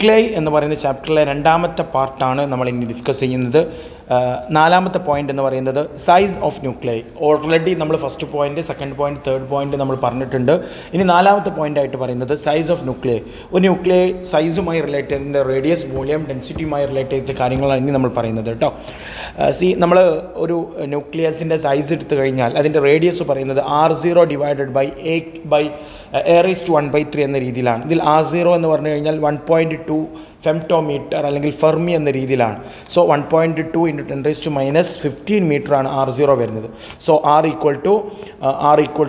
Clay എന്ന് പറയുന്ന ചാപ്റ്ററിലെ രണ്ടാമത്തെ പാർട്ടാണ് നമ്മൾ ഇനി ഡിസ്കസ് ചെയ്യുന്നത്. നാലാമത്തെ പോയിന്റ് എന്ന് പറയുന്നത് സൈസ് ഓഫ് ന്യൂക്ലിയൈ. ഓൾറെഡി നമ്മൾ first point, second point, third point നമ്മൾ പറഞ്ഞിട്ടുണ്ട്. ഇനി നാലാമത്തെ പോയിന്റ് ആയിട്ട് പറയുന്നത് സൈസ് ഓഫ് ന്യൂക്ലിയൈ. ഒരു ന്യൂക്ലിയൈ സൈസുമായി റിലേറ്റ് ചെയ്തതിൻ്റെ റേഡിയസ്, വോളിയം, ഡെൻസിറ്റിയുമായി റിലേറ്റ് ചെയ്ത കാര്യങ്ങളാണ് ഇനി നമ്മൾ പറയുന്നത് കേട്ടോ. നമ്മൾ ഒരു ന്യൂക്ലിയസിൻ്റെ സൈസ് എടുത്തു കഴിഞ്ഞാൽ അതിൻ്റെ റേഡിയസ് പറയുന്നത് R0 ഡിവൈഡഡ് ബൈ A/1/3 എന്ന രീതിയിലാണ്. ഇതിൽ R0 എന്ന് പറഞ്ഞു കഴിഞ്ഞാൽ 1.2 ഫെംറ്റോമീറ്റർ അല്ലെങ്കിൽ ഫെർമി എന്ന രീതിയിലാണ്. സോ 1.2 × 10⁻⁻15 മീറ്ററാണ് R0 വരുന്നത്. സോ R ഈക്വൽ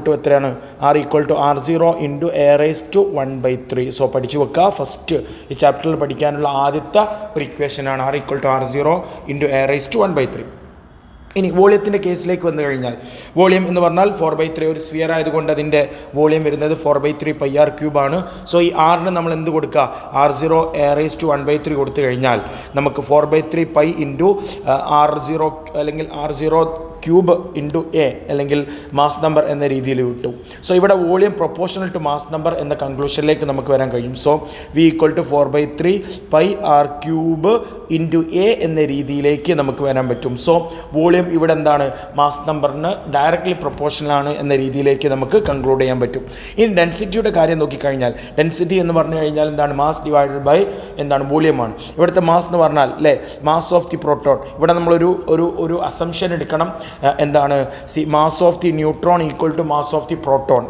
ടു എത്രയാണ്? R equal to R0 × A/1/3. So പഠിച്ചു വെക്കുക. ഫസ്റ്റ് ഈ ചാപ്റ്ററിൽ പഠിക്കാനുള്ള ആദ്യത്തെ ഒരു ഇക്വേഷനാണ് R equal to R0 × A/1/3. ഇനി വോളിയത്തിൻ്റെ കേസിലേക്ക് വന്നു കഴിഞ്ഞാൽ, വോളിയം എന്ന് പറഞ്ഞാൽ 4/3 ഒരു സ്ഫിയർ ആയതുകൊണ്ട് അതിൻ്റെ വോളിയം വരുന്നത് 4/3 πr³ ആണ്. സോ ഈ ആറിന് നമ്മൾ എന്ത് കൊടുക്കുക? R0 A/1/3 കൊടുത്തു കഴിഞ്ഞാൽ നമുക്ക് 4/3 π × R0 അല്ലെങ്കിൽ R0³ × A അല്ലെങ്കിൽ മാസ് നമ്പർ എന്ന രീതിയിൽ കിട്ടും. സോ ഇവിടെ volume proportional to mass number എന്ന കൺക്ലൂഷനിലേക്ക് നമുക്ക് വരാൻ കഴിയും. സോ V = 4/3 πr³ × A എന്ന രീതിയിലേക്ക് നമുക്ക് വരാൻ പറ്റും. സോ വോളിയം ഇവിടെ എന്താണ്? മാസ് നമ്പറിന് ഡയറക്റ്റ്ലി പ്രൊപ്പോർഷണലാണ് എന്ന രീതിയിലേക്ക് നമുക്ക് കൺക്ലൂഡ് ചെയ്യാൻ പറ്റും. ഇനി ഡെൻസിറ്റിയുടെ കാര്യം നോക്കിക്കഴിഞ്ഞാൽ, ഡെൻസിറ്റി എന്ന് പറഞ്ഞു കഴിഞ്ഞാൽ എന്താണ്? മാസ് ഡിവൈഡഡ് ബൈ എന്താണ്? വോളിയമാണ്. ഇവിടുത്തെ മാസ് എന്ന് പറഞ്ഞാൽ മാസ് ഓഫ് ദി പ്രോട്ടോൺ. ഇവിടെ നമ്മളൊരു ഒരു അസംഷൻ എടുക്കണം. എന്താണ്? Mass of the neutron equal to mass of the proton.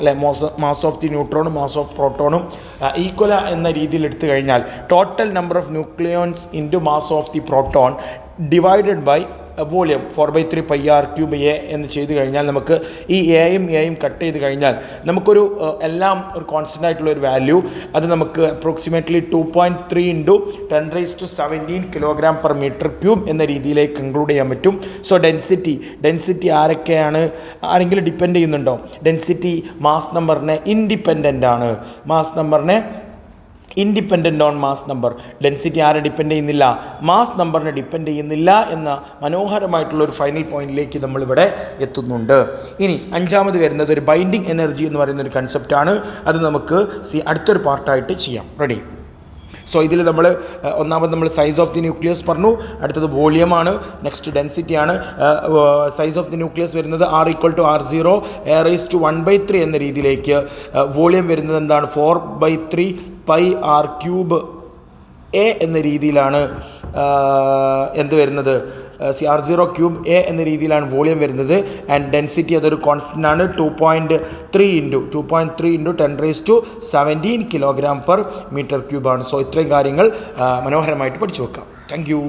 Mass of the ന്യൂട്രോണും മാസ് ഓഫ് പ്രോട്ടോണും ഈക്വൽ എന്ന രീതിയിൽ എടുത്തു കഴിഞ്ഞാൽ total number of nucleons into mass of the proton divided by volume 4/3 πr³ A എന്ന് ചെയ്ത് കഴിഞ്ഞാൽ നമുക്ക് ഈ എയും കട്ട് ചെയ്ത് കഴിഞ്ഞാൽ നമുക്കൊരു എല്ലാം ഒരു കോൺസ്റ്റൻ്റ് ആയിട്ടുള്ള ഒരു വാല്യൂ, അത് നമുക്ക് അപ്രോക്സിമേറ്റ്ലി 2.3 × 10⁻17 kg/m³ എന്ന രീതിയിലേക്ക് കൺക്ലൂഡ് ചെയ്യാൻ പറ്റും. സോ ഡെൻസിറ്റി ആരെങ്കിലും ഡിപ്പെൻഡ് ചെയ്യുന്നുണ്ടോ? ഡെൻസിറ്റി മാസ് നമ്പറിനെ ഇൻഡിപെൻഡൻ്റ് ആണ്. Independent on mass number. Density ആരെ ഡിപ്പെൻഡ് ചെയ്യുന്നില്ല? മാസ് നമ്പറിനെ ഡിപ്പെൻഡ് ചെയ്യുന്നില്ല എന്ന മനോഹരമായിട്ടുള്ള ഒരു ഫൈനൽ പോയിന്റിലേക്ക് നമ്മളിവിടെ എത്തുന്നുണ്ട്. ഇനി അഞ്ചാമത് വരുന്നത് ഒരു ബൈൻഡിങ് എനർജി എന്ന് പറയുന്ന ഒരു കൺസെപ്റ്റാണ്. അത് നമുക്ക് അടുത്തൊരു പാർട്ടായിട്ട് ചെയ്യാം. റെഡി? സോ ഇതിൽ ഒന്നാമത് നമ്മൾ സൈസ് ഓഫ് ദി ന്യൂക്ലിയസ് പറഞ്ഞു, അടുത്തത് വോളിയമാണ്, നെക്സ്റ്റ് ഡെൻസിറ്റിയാണ്. സൈസ് ഓഫ് ദി ന്യൂക്ലിയസ് വരുന്നത് R equal to R0 A/1/3 എന്ന രീതിയിലേക്ക്. വോളിയം വരുന്നത് എന്താണ്? 4/3 πr³ A എന്ന രീതിയിലാണ് എന്ത് വരുന്നത്? R0³ A എന്ന രീതിയിലാണ് വോളിയം വരുന്നത്. ആൻഡ് ഡെൻസിറ്റി അതൊരു കോൺസ്റ്റൻ്റ് ആണ്. 2.3 × 10⁻17 kg/m³ ആണ്. സോ ഇത്രയും കാര്യങ്ങൾ മനോഹരമായിട്ട് പഠിച്ചു വെക്കാം. Thank you.